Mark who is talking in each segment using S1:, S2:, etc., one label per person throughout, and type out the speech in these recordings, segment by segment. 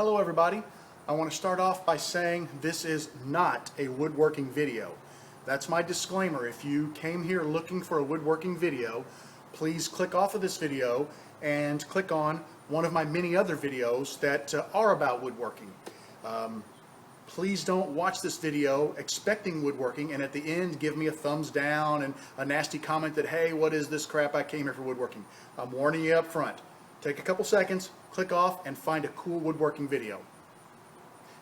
S1: Hello everybody. I want to start off by saying this is not a woodworking video. That's my disclaimer. If you came here looking for a woodworking video, please click off of this video and click on one of my many other videos that are about woodworking. Please don't watch this video expecting woodworking and at the end give me a thumbs down and a nasty comment that, hey, what is this crap, I came here for woodworking. I'm warning you up front. Take a couple seconds, click off, and find a cool woodworking video.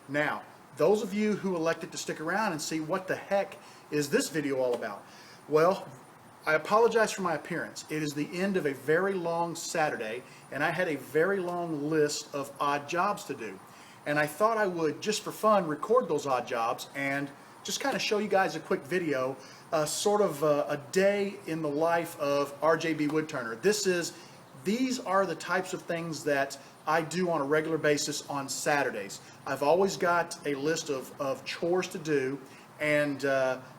S1: Now, those of you who elected to stick around and see what the heck is this video all about, well, I apologize for my appearance. It is the end of a very long Saturday, and I had a very long list of odd jobs to do. And I thought I would, just for fun, record those odd jobs and just kind of show you guys a quick video, sort of a day in the life of RJBWoodturner. These are the types of things that I do on a regular basis on Saturdays. I've always got a list of chores to do, and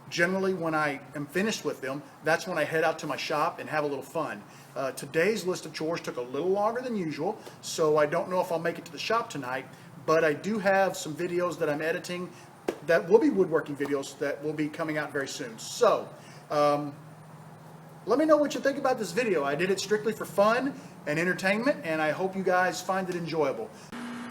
S1: generally when I am finished with them, that's when I head out to my shop and have a little fun. Today's list of chores took a little longer than usual, so I don't know if I'll make it to the shop tonight, but I do have some videos that I'm editing that will be woodworking videos that will be coming out very soon. So, let me know what you think about this video. I did it strictly for fun and entertainment, and I hope you guys find it enjoyable.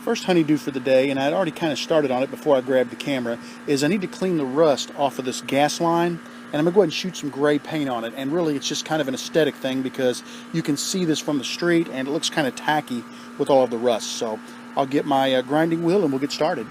S1: First honeydew for the day, and I'd already kind of started on it before I grabbed the camera, is I need to clean the rust off of this gas line, and I'm going to go ahead and shoot some gray paint on it. And really it's just kind of an aesthetic thing because you can see this from the street and it looks kind of tacky with all of the rust. So I'll get my grinding wheel and we'll get started.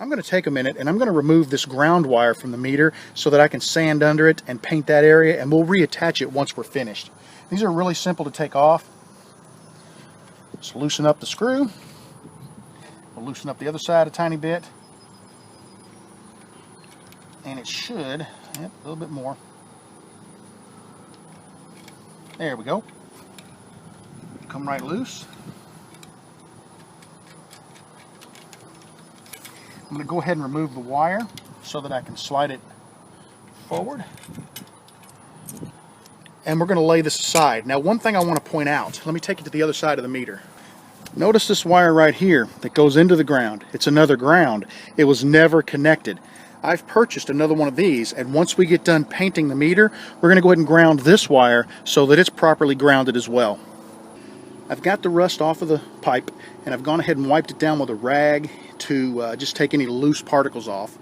S1: I'm going to take a minute and I'm going to remove this ground wire from the meter so that I can sand under it and paint that area, and we'll reattach it once we're finished. These are really simple to take off. Just loosen up the screw. We'll loosen up the other side a tiny bit. And it should, yep, a little bit more. There we go. Come right loose. I'm going to go ahead and remove the wire so that I can slide it forward. And we're going to lay this aside. Now, one thing I want to point out, let me take it to the other side of the meter. Notice this wire right here that goes into the ground. It's another ground. It was never connected. I've purchased another one of these, and once we get done painting the meter, we're going to go ahead and ground this wire so that it's properly grounded as well. I've got the rust off of the pipe, and I've gone ahead and wiped it down with a rag to just take any loose particles off.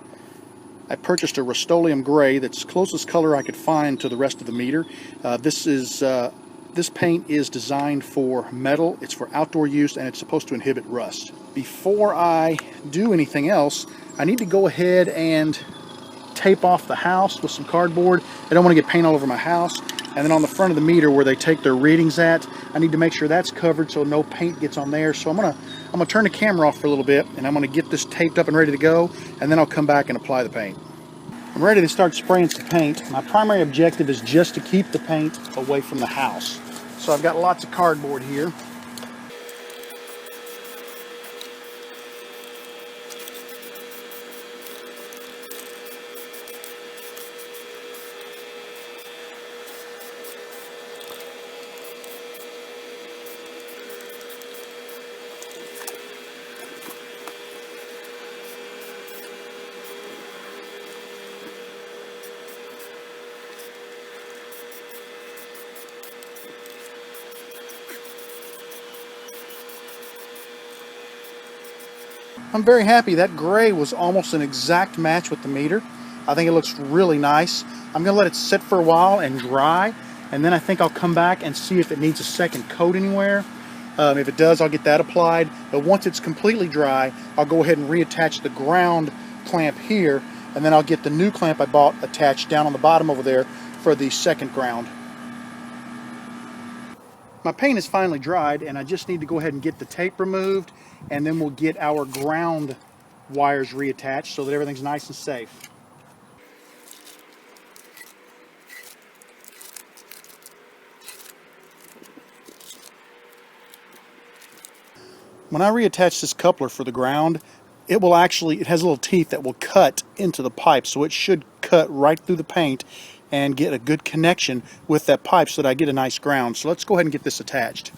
S1: I purchased a Rust-Oleum gray that's the closest color I could find to the rest of the meter. This paint is designed for metal, it's for outdoor use, and it's supposed to inhibit rust. Before I do anything else, I need to go ahead and tape off the house with some cardboard. I don't want to get paint all over my house. And then on the front of the meter where they take their readings at, I need to make sure that's covered so no paint gets on there. So I'm gonna turn the camera off for a little bit, and I'm gonna get this taped up and ready to go, and then I'll come back and apply the paint. I'm ready to start spraying some paint. My primary objective is just to keep the paint away from the house. So I've got lots of cardboard here. I'm very happy. That gray was almost an exact match with the meter. I think it looks really nice. I'm going to let it sit for a while and dry, and then I think I'll come back and see if it needs a second coat anywhere. If it does, I'll get that applied. But once it's completely dry, I'll go ahead and reattach the ground clamp here, and then I'll get the new clamp I bought attached down on the bottom over there for the second ground. My paint is finally dried, and I just need to go ahead and get the tape removed, and then we'll get our ground wires reattached so that everything's nice and safe. When I reattach this coupler for the ground, it has little teeth that will cut into the pipe, so it should cut right through the paint and get a good connection with that pipe so that I get a nice ground. So let's go ahead and get this attached.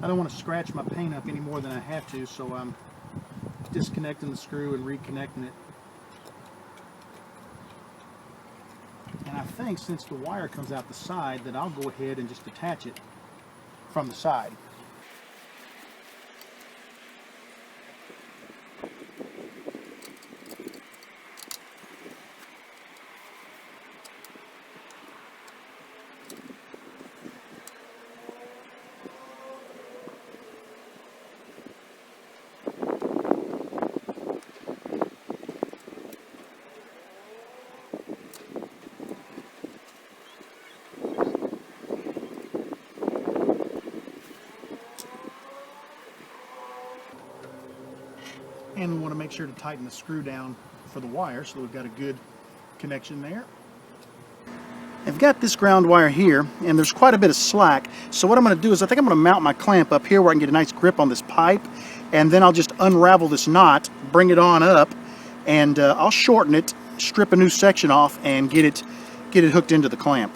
S1: I don't want to scratch my paint up any more than I have to, so I'm disconnecting the screw and reconnecting it. And I think since the wire comes out the side that I'll go ahead and just attach it from the side. And we want to make sure to tighten the screw down for the wire so that we've got a good connection there. I've got this ground wire here, and there's quite a bit of slack, so what I'm going to do is I think I'm going to mount my clamp up here where I can get a nice grip on this pipe, and then I'll just unravel this knot, bring it on up, and I'll shorten it, strip a new section off, and get it hooked into the clamp.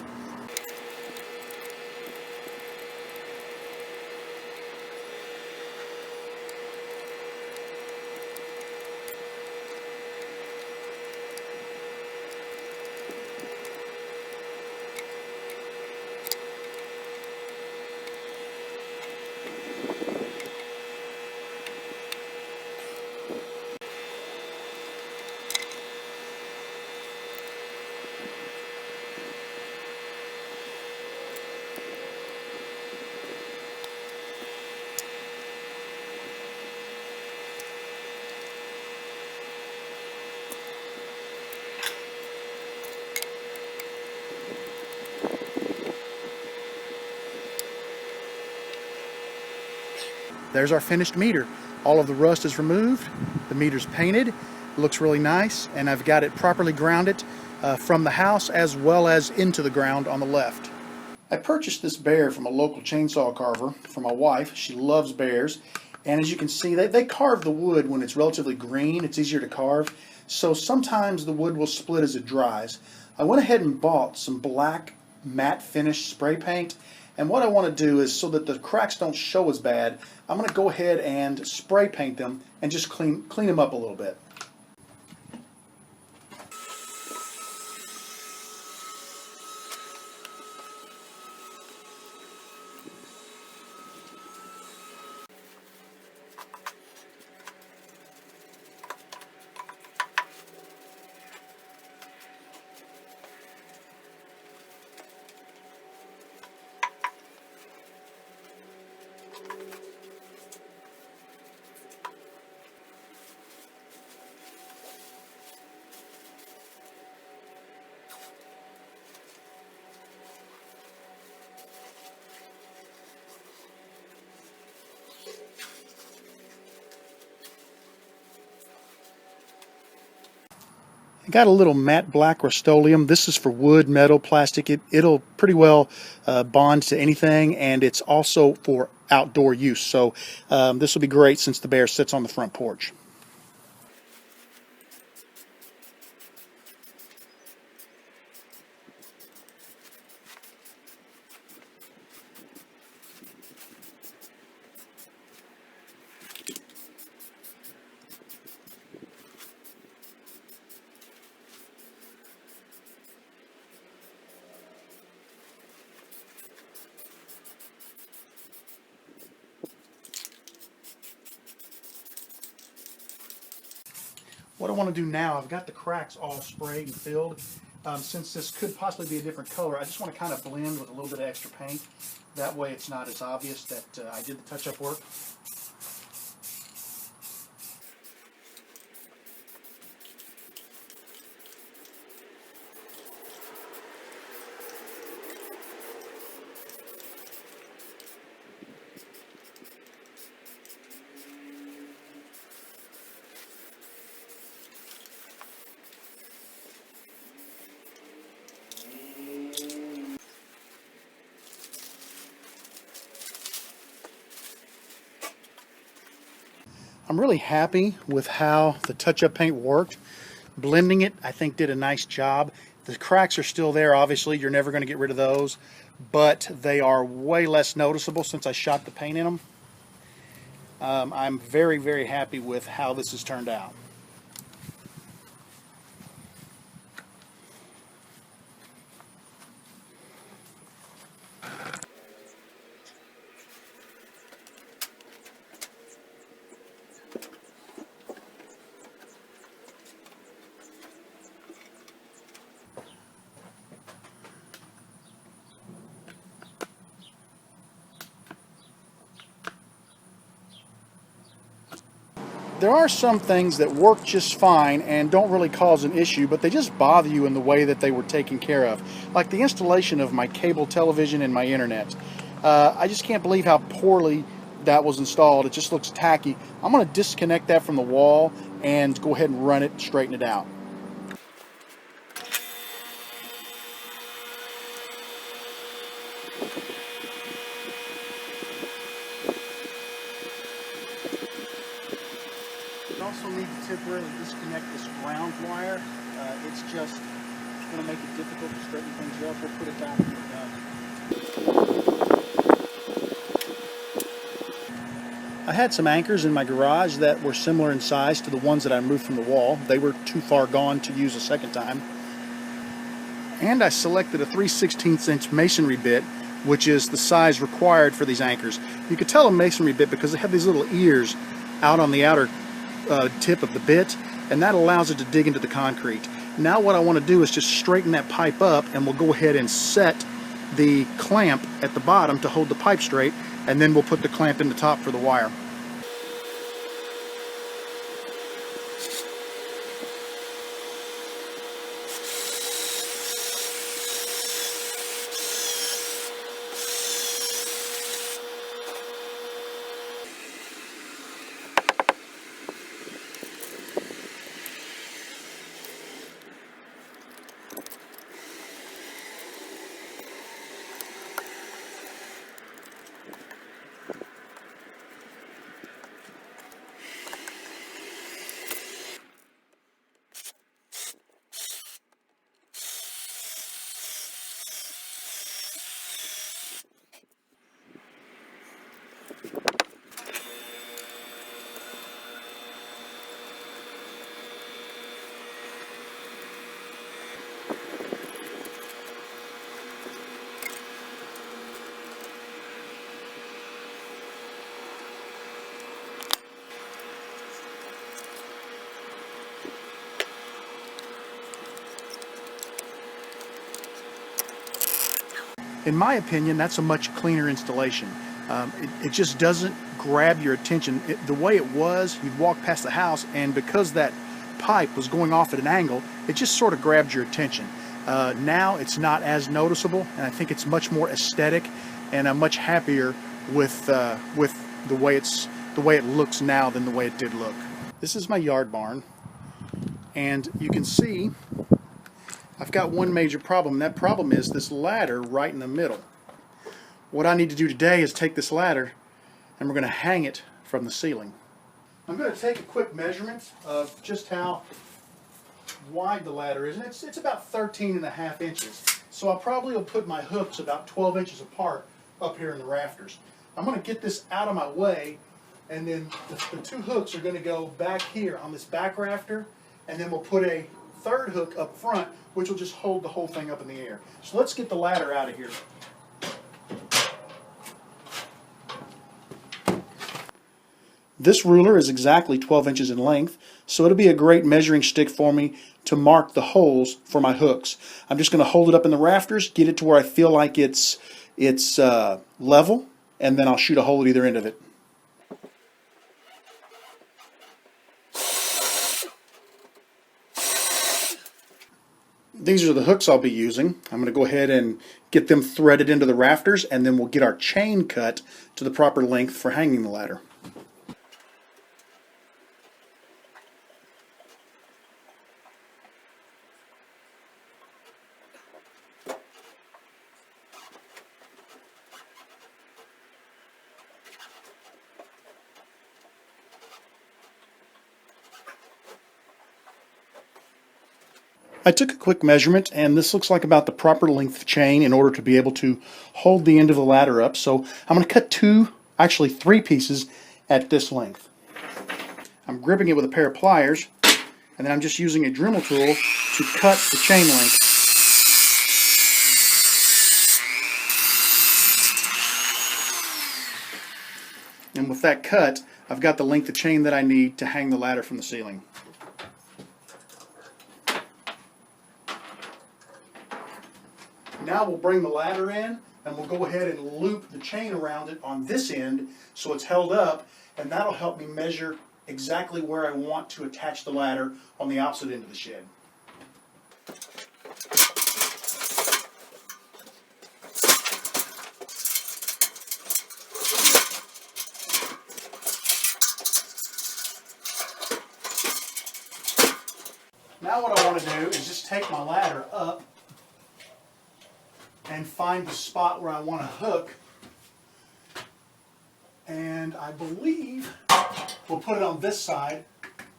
S1: There's our finished meter. All of the rust is removed, the meter's painted, it looks really nice, and I've got it properly grounded from the house as well as into the ground on the left. I purchased this bear from a local chainsaw carver for my wife. She loves bears, and as you can see, they carve the wood when it's relatively green. It's easier to carve, so sometimes the wood will split as it dries. I went ahead and bought some black matte finish spray paint, and what I want to do is, so that the cracks don't show as bad, I'm going to go ahead and spray paint them and just clean them up a little bit. I got a little matte black Rust-Oleum. This is for wood, metal, plastic. It'll pretty well bond to anything, and it's also for outdoor use. So this will be great since the bear sits on the front porch. What I want to do now, I've got the cracks all sprayed and filled. Since this could possibly be a different color, I just want to kind of blend with a little bit of extra paint. That way it's not as obvious that I did the touch-up work. I'm really happy with how the touch-up paint worked. Blending it, I think, did a nice job. The cracks are still there, obviously. You're never going to get rid of those, but they are way less noticeable since I shot the paint in them. I'm very, very happy with how this has turned out. There are some things that work just fine and don't really cause an issue, but they just bother you in the way that they were taken care of. Like the installation of my cable television and my internet. I just can't believe how poorly that was installed. It just looks tacky. I'm going to disconnect that from the wall and go ahead and run it and straighten it out. You also need to temporarily disconnect this ground wire. It's just going to make it difficult to straighten things up. We'll put it back when we're done. I had some anchors in my garage that were similar in size to the ones that I moved from the wall. They were too far gone to use a second time. And I selected a 3/16 inch masonry bit, which is the size required for these anchors. You could tell a masonry bit because they have these little ears out on the outer tip of the bit, and that allows it to dig into the concrete. Now what I want to do is just straighten that pipe up, and we'll go ahead and set the clamp at the bottom to hold the pipe straight, and then we'll put the clamp in the top for the wire. In my opinion, that's a much cleaner installation. It just doesn't grab your attention. The way it was, you'd walk past the house, and because that pipe was going off at an angle, it just sort of grabbed your attention. Now it's not as noticeable, and I think it's much more aesthetic, and I'm much happier with the way it looks now than the way it did look. This is my yard barn, and you can see I've got one major problem, and that problem is this ladder right in the middle. What I need to do today is take this ladder and we're going to hang it from the ceiling. I'm going to take a quick measurement of just how wide the ladder is, and it's about 13.5 inches. So I probably will put my hooks about 12 inches apart up here in the rafters. I'm going to get this out of my way, and then the two hooks are going to go back here on this back rafter, and then we'll put a third hook up front, which will just hold the whole thing up in the air. So let's get the ladder out of here. This ruler is exactly 12 inches in length, so it'll be a great measuring stick for me to mark the holes for my hooks. I'm just going to hold it up in the rafters, get it to where I feel like it's level, and then I'll shoot a hole at either end of it. These are the hooks I'll be using. I'm going to go ahead and get them threaded into the rafters, and then we'll get our chain cut to the proper length for hanging the ladder. I took a quick measurement, and this looks like about the proper length of chain in order to be able to hold the end of the ladder up. So I'm going to cut actually three pieces at this length. I'm gripping it with a pair of pliers, and then I'm just using a Dremel tool to cut the chain length. And with that cut, I've got the length of chain that I need to hang the ladder from the ceiling. Now we'll bring the ladder in, and we'll go ahead and loop the chain around it on this end so it's held up, and that'll help me measure exactly where I want to attach the ladder on the opposite end of the shed. Now what I want to do is just take my ladder up and find the spot where I want to hook, and I believe we'll put it on this side,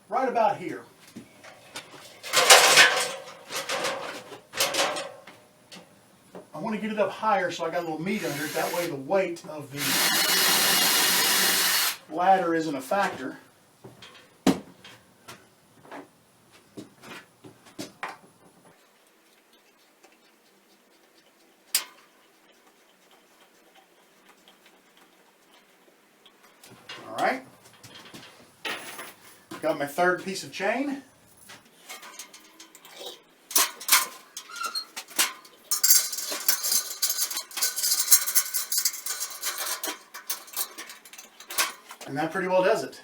S1: right about here. I want to get it up higher so I got a little meat under it, that way the weight of the ladder isn't a factor. Alright, got my third piece of chain. And that pretty well does it.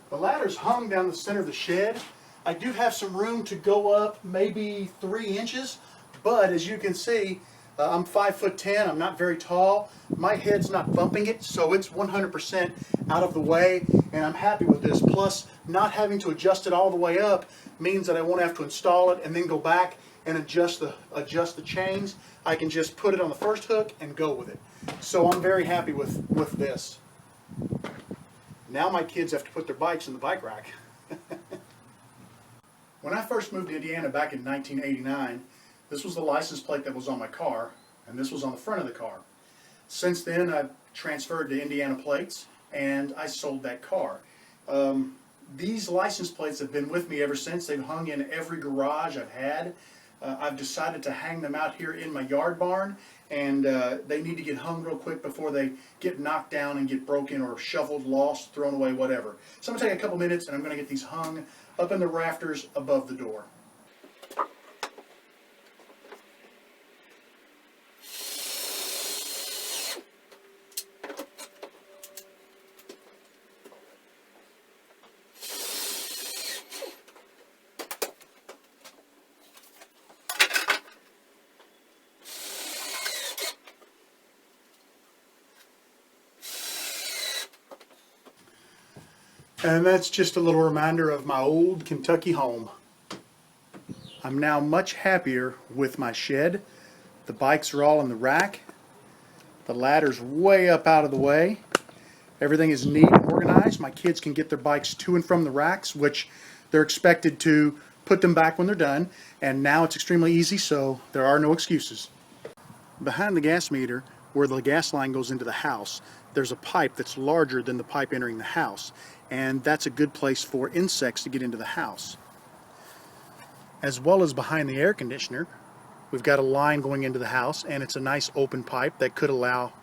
S1: The ladder's hung down the center of the shed. I do have some room to go up maybe 3 inches, but as you can see, I'm 5'10", I'm not very tall. My head's not bumping it, so it's 100% out of the way, and I'm happy with this. Plus, not having to adjust it all the way up means that I won't have to install it and then go back and adjust the chains. I can just put it on the first hook and go with it. So I'm very happy with this. Now my kids have to put their bikes in the bike rack. When I first moved to Indiana back in 1989, this was the license plate that was on my car, and this was on the front of the car. Since then, I've transferred to Indiana plates, and I sold that car. These license plates have been with me ever since. They've hung in every garage I've had. I've decided to hang them out here in my yard barn, and they need to get hung real quick before they get knocked down and get broken or shoveled, lost, thrown away, whatever. So I'm going to take a couple minutes, and I'm going to get these hung up in the rafters above the door. And that's just a little reminder of my old Kentucky home. I'm now much happier with my shed. The bikes are all in the rack. The ladder's way up out of the way. Everything is neat and organized. My kids can get their bikes to and from the racks, which they're expected to put them back when they're done. And now it's extremely easy, so there are no excuses. Behind the gas meter, where the gas line goes into the house, there's a pipe that's larger than the pipe entering the house, and that's a good place for insects to get into the house. As well as behind the air conditioner, we've got a line going into the house, and it's a nice open pipe that could allow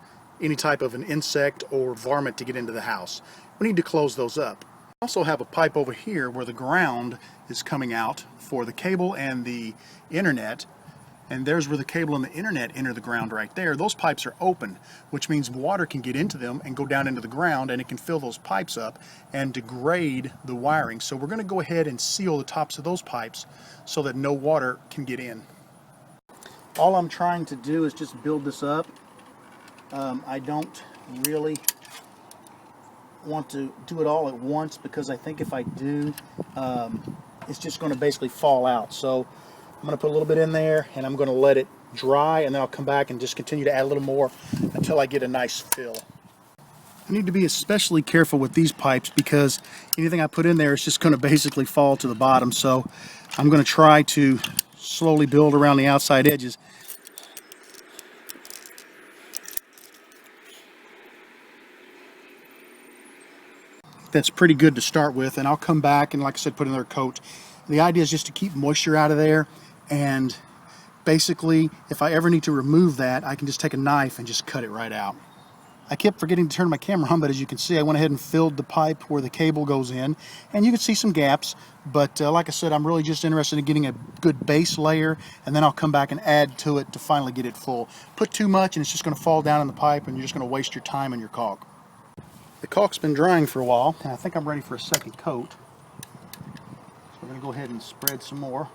S1: any type of an insect or varmint to get into the house. We need to close those up. I also have a pipe over here where the ground is coming out for the cable and the internet, and there's where the cable and the internet enter the ground right there. Those pipes are open, which means water can get into them and go down into the ground, and it can fill those pipes up and degrade the wiring. So we're going to go ahead and seal the tops of those pipes so that no water can get in. All I'm trying to do is just build this up. I don't really want to do it all at once, because I think if I do, it's just going to basically fall out. So I'm going to put a little bit in there, and I'm going to let it dry, and then I'll come back and just continue to add a little more until I get a nice fill. I need to be especially careful with these pipes, because anything I put in there is just going to basically fall to the bottom. So I'm going to try to slowly build around the outside edges. That's pretty good to start with, and I'll come back and, like I said, put another coat. The idea is just to keep moisture out of there, and basically if I ever need to remove that, I can just take a knife and just cut it right out. I kept forgetting to turn my camera on, but as you can see, I went ahead and filled the pipe where the cable goes in, and you can see some gaps, but like I said, I'm really just interested in getting a good base layer, and then I'll come back and add to it to finally get it full. Put too much and it's just going to fall down in the pipe, and you're just going to waste your time and your caulk. The caulk's been drying for a while, and I think I'm ready for a second coat. So we're going to go ahead and spread some more.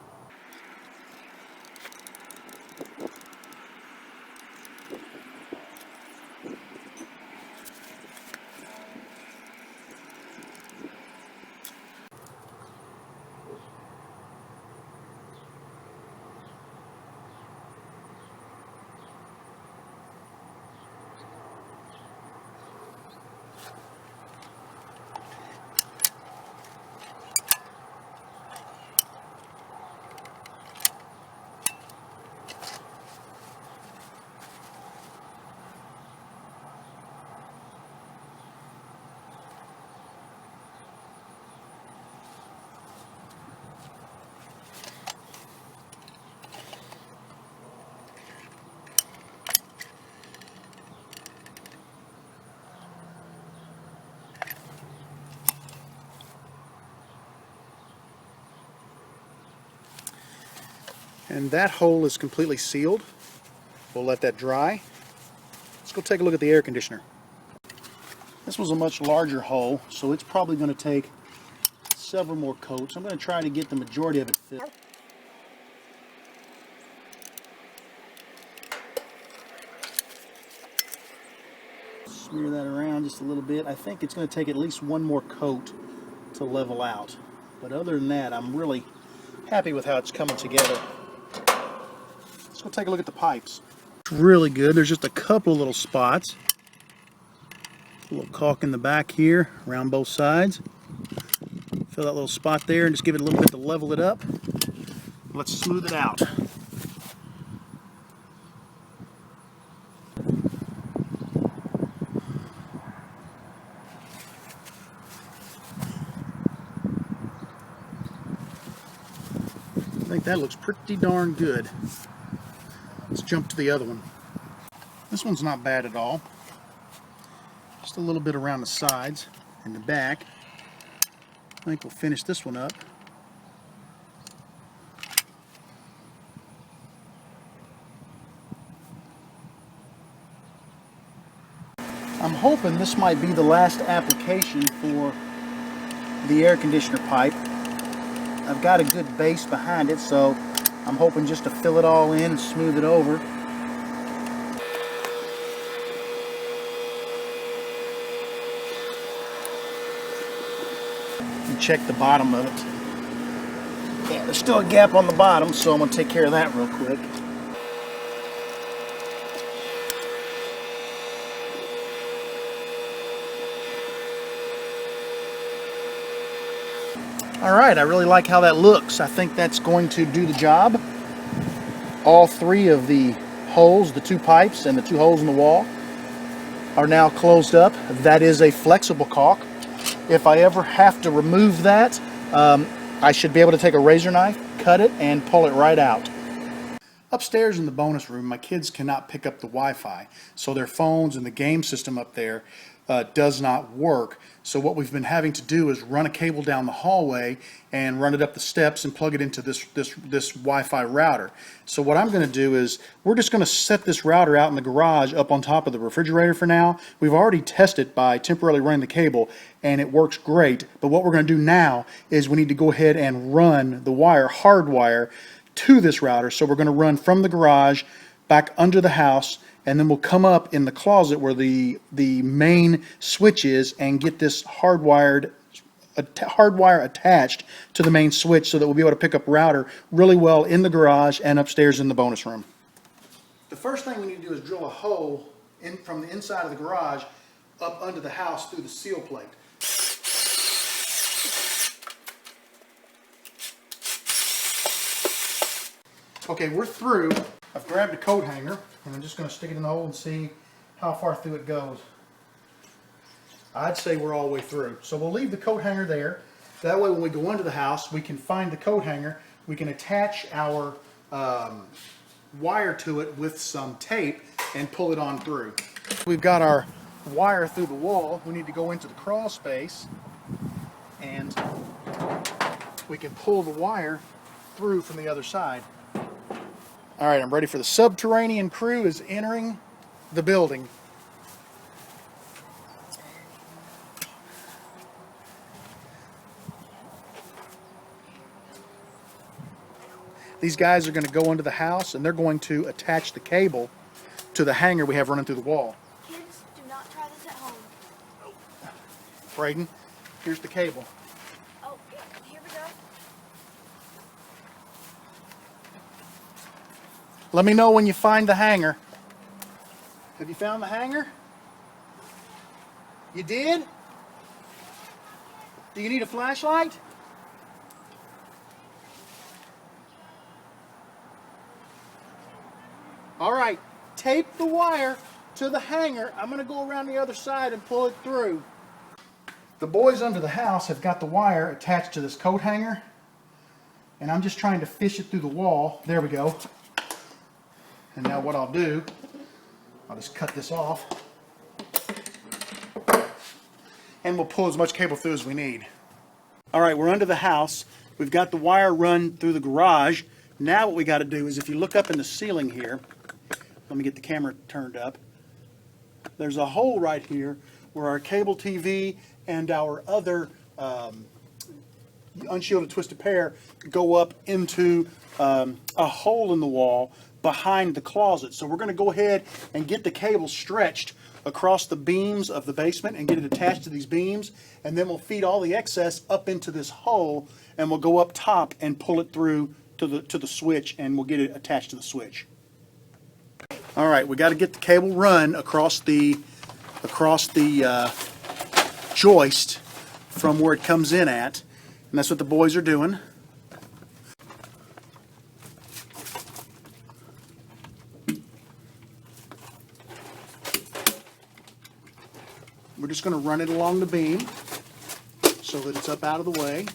S1: And that hole is completely sealed. We'll let that dry. Let's go take a look at the air conditioner. This was a much larger hole, so it's probably going to take several more coats. I'm going to try to get the majority of it filled. Smear that around just a little bit. I think it's going to take at least one more coat to level out. But other than that, I'm really happy with how it's coming together. Let's go take a look at the pipes. It's really good. There's just a couple little spots. A little caulk in the back here, around both sides. Fill that little spot there and just give it a little bit to level it up. Let's smooth it out. I think that looks pretty darn good. Let's jump to the other one. This one's not bad at all. Just a little bit around the sides and the back. I think we'll finish this one up. I'm hoping this might be the last application for the air conditioner pipe. I've got a good base behind it, so I'm hoping just to fill it all in and smooth it over. And check the bottom of it. Yeah, there's still a gap on the bottom, so I'm going to take care of that real quick. Alright, I really like how that looks. I think that's going to do the job. All three of the holes, the two pipes and the two holes in the wall, are now closed up. That is a flexible caulk. If I ever have to remove that, I should be able to take a razor knife, cut it, and pull it right out. Upstairs in the bonus room, my kids cannot pick up the Wi-Fi, so their phones and the game system up there does not work. So what we've been having to do is run a cable down the hallway and run it up the steps and plug it into this Wi-Fi router. So what I'm going to do is we're just going to set this router out in the garage up on top of the refrigerator for now. We've already tested by temporarily running the cable and it works great. But what we're going to do now is we need to go ahead and run the wire, hardwire, to this router. So we're going to run from the garage back under the house, and then we'll come up in the closet where the main switch is and get this hardwire attached to the main switch so that we'll be able to pick up router really well in the garage and upstairs in the bonus room. The first thing we need to do is drill a hole in from the inside of the garage up under the house through the seal plate. Okay, we're through. I've grabbed a coat hanger and I'm just going to stick it in the hole and see how far through it goes. I'd say we're all the way through. So we'll leave the coat hanger there. That way when we go into the house, we can find the coat hanger. We can attach our wire to it with some tape and pull it on through. We've got our wire through the wall. We need to go into the crawl space and we can pull the wire through from the other side. All right, I'm ready for the subterranean crew is entering the building. These guys are going to go into the house and they're going to attach the cable to the hanger we have running through the wall.
S2: Kids, do not try this at home.
S1: Braden, here's the cable.
S2: Oh, yeah, here we go.
S1: Let me know when you find the hanger. Have you found the hanger? You did? Do you need a flashlight? All right, tape the wire to the hanger. I'm going to go around the other side and pull it through. The boys under the house have got the wire attached to this coat hanger, and I'm just trying to fish it through the wall. There we go. And now what I'll do, I'll just cut this off and we'll pull as much cable through as we need. All right, we're under the house. We've got the wire run through the garage. Now what we got to do is if you look up in the ceiling here, let me get the camera turned up. There's a hole right here where our cable TV and our other unshielded twisted pair go up into a hole in the wall behind the closet. So we're going to go ahead and get the cable stretched across the beams of the basement and get it attached to these beams, and then we'll feed all the excess up into this hole and we'll go up top and pull it through to the switch, and we'll get it attached to the switch. All right, we got to get the cable run across the joist from where it comes in at, and that's what the boys are doing. We're just going to run it along the beam so that it's up out of the way.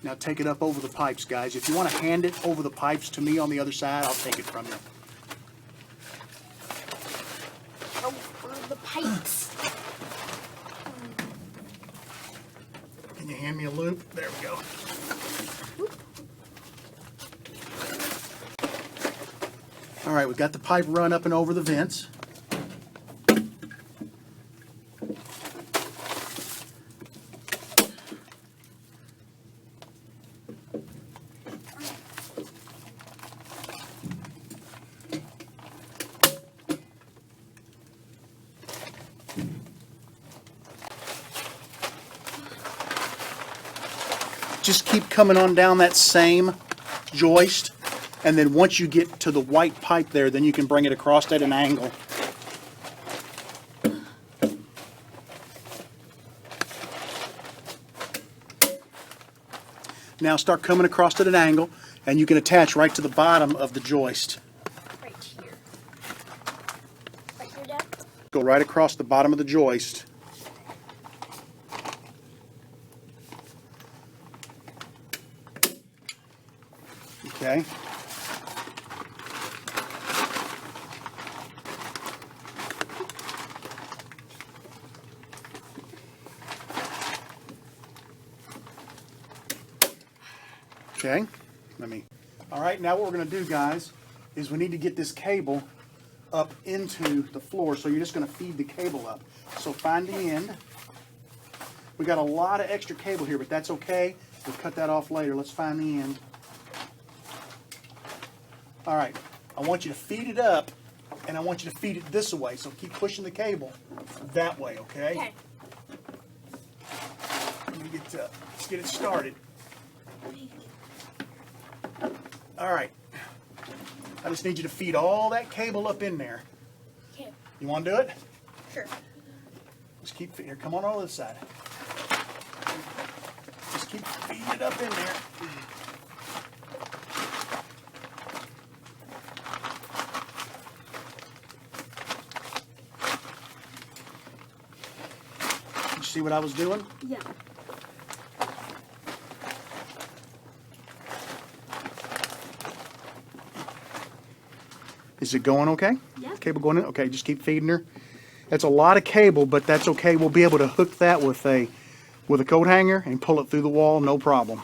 S1: Now take it up over the pipes, guys. If you want to hand it over the pipes to me on the other side, I'll take it from you.
S2: Over the pipes.
S1: Can you hand me a loop? There we go. All right, we've got the pipe run up and over the vents. Just keep coming on down that same joist, and then once you get to the white pipe there, then you can bring it across at an angle. Now start coming across at an angle, and you can attach right to the bottom of the joist.
S2: Right here. Right here, Dad?
S1: Go right across the bottom of the joist. Okay. Okay, all right, now what we're going to do, guys, is we need to get this cable up into the floor, so you're just going to feed the cable up. So find the end. We got a lot of extra cable here, but that's okay. We'll cut that off later. Let's find the end. All right, I want you to feed it up, and I want you to feed it this way, so keep pushing the cable that way, okay?
S2: Okay.
S1: Let's get it started. All right. I just need you to feed all that cable up in there.
S2: Okay.
S1: You want to do it?
S2: Sure.
S1: Just keep feeding. Here, come on over this side. Just keep feeding it up in there. You see what I was doing?
S2: Yeah.
S1: Is it going okay?
S2: Yeah.
S1: Cable going in? Okay, just keep feeding her. That's a lot of cable, but that's okay. We'll be able to hook that with a coat hanger and pull it through the wall, no problem.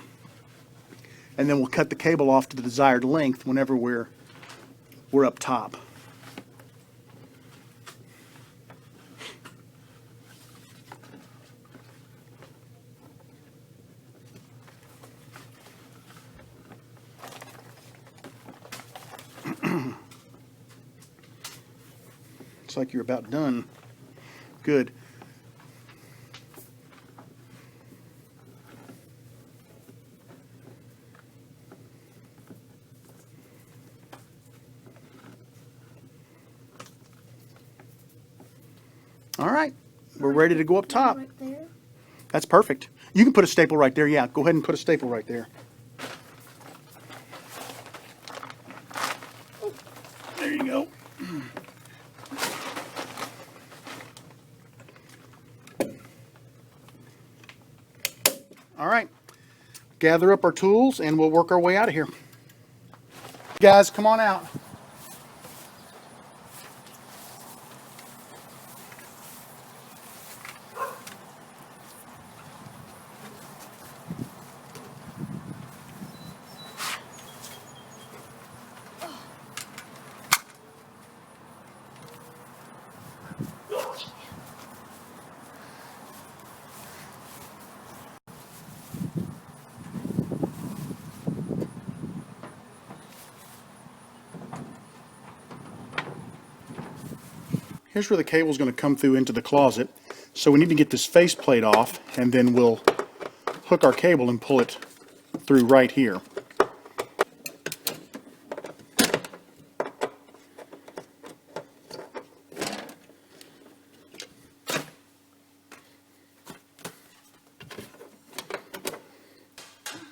S1: And then we'll cut the cable off to the desired length whenever we're up top. Looks like you're about done. Good. All right, we're ready to go up top.
S2: Right there.
S1: That's perfect. You can put a staple right there. Yeah, go ahead and put a staple right there. There you go. All right, gather up our tools and we'll work our way out of here. Guys, come on out. Here's where the cable is going to come through into the closet. So we need to get this faceplate off, and then we'll hook our cable and pull it through right here.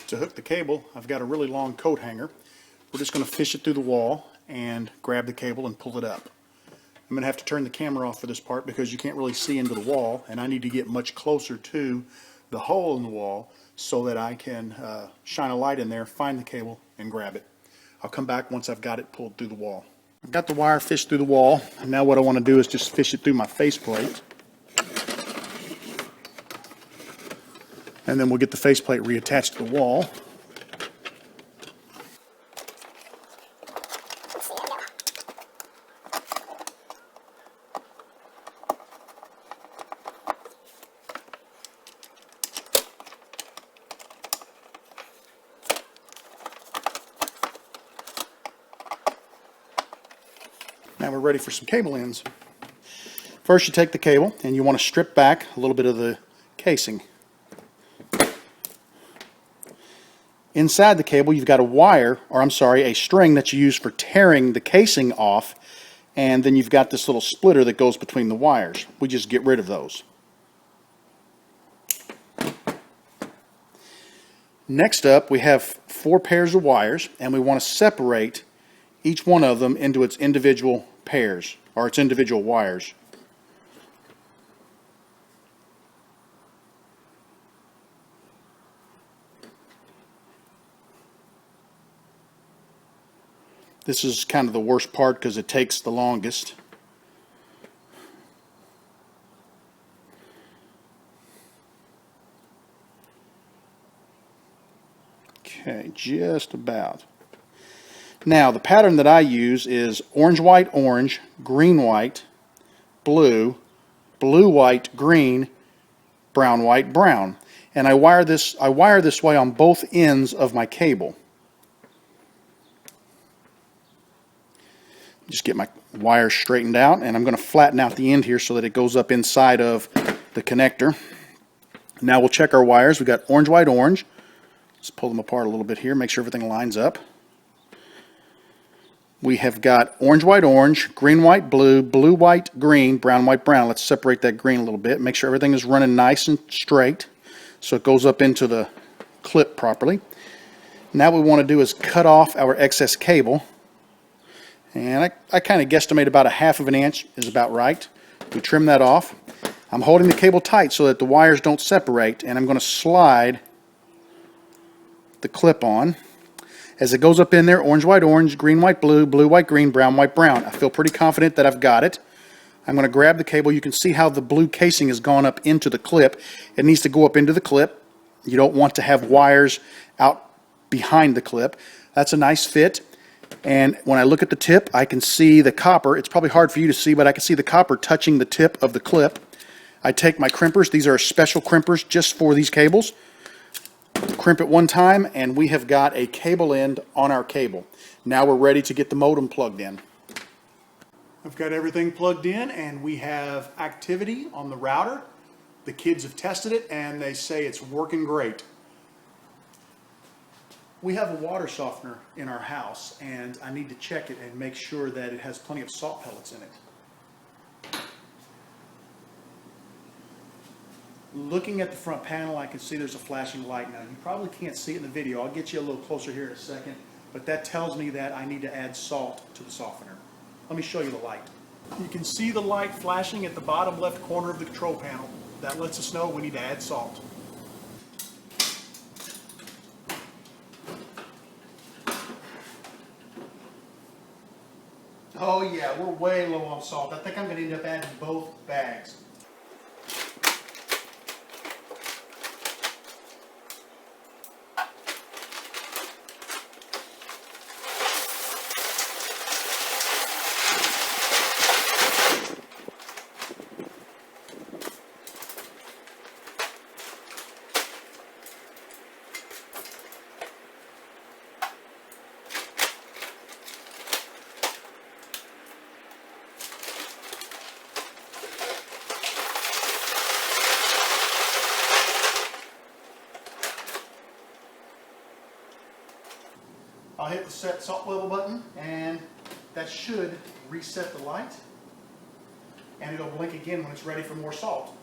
S1: To hook the cable, I've got a really long coat hanger. We're just going to fish it through the wall and grab the cable and pull it up. I'm going to have to turn the camera off for this part because you can't really see into the wall, and I need to get much closer to the hole in the wall so that I can shine a light in there, find the cable, and grab it. I'll come back once I've got it pulled through the wall. I've got the wire fished through the wall, and now what I want to do is just fish it through my faceplate. And then we'll get the faceplate reattached to the wall. Now we're ready for some cable ends. First you take the cable and you want to strip back a little bit of the casing. Inside the cable you've got a wire, or I'm sorry, a string that you use for tearing the casing off, and then you've got this little splitter that goes between the wires. We just get rid of those. Next up we have 4 pairs of wires, and we want to separate each one of them into its individual pairs, or its individual wires. This is kind of the worst part because it takes the longest. Okay, just about. Now, the pattern that I use is orange, white, orange, green, white, blue, blue, white, green, brown, white, brown. And I wire this way on both ends of my cable. Just get my wires straightened out, and I'm going to flatten out the end here so that it goes up inside of the connector. Now we'll check our wires. We've got orange, white, orange. Let's pull them apart a little bit here, make sure everything lines up. We have got orange, white, orange, green, white, blue, blue, white, green, brown, white, brown. Let's separate that green a little bit. Make sure everything is running nice and straight so it goes up into the clip properly. Now what we want to do is cut off our excess cable. And I kind of guesstimate about 1/2 inch is about right. We trim that off. I'm holding the cable tight so that the wires don't separate, and I'm going to slide the clip on. As it goes up in there, orange, white, orange, green, white, blue, blue, white, green, brown, white, brown. I feel pretty confident that I've got it. I'm going to grab the cable. You can see how the blue casing has gone up into the clip. It needs to go up into the clip. You don't want to have wires out behind the clip. That's a nice fit. And when I look at the tip, I can see the copper. It's probably hard for you to see, but I can see the copper touching the tip of the clip. I take my crimpers. These are special crimpers just for these cables. Crimp it one time, and we have got a cable end on our cable. Now we're ready to get the modem plugged in. I've got everything plugged in, and we have activity on the router. The kids have tested it, and they say it's working great. We have a water softener in our house, and I need to check it and make sure that it has plenty of salt pellets in it. Looking at the front panel, I can see there's a flashing light. Now, you probably can't see it in the video. I'll get you a little closer here in a second, but that tells me that I need to add salt to the softener. Let me show you the light. You can see the light flashing at the bottom left corner of the control panel. That lets us know we need to add salt. Oh yeah, we're way low on salt. I think I'm going to end up adding both bags. I'll hit the set salt level button, and that should reset the light, and it'll blink again when it's ready for more salt.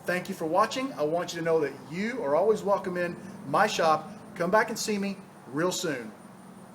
S1: Thank you for watching. I want you to know that you are always welcome in my shop. Come back and see me real soon.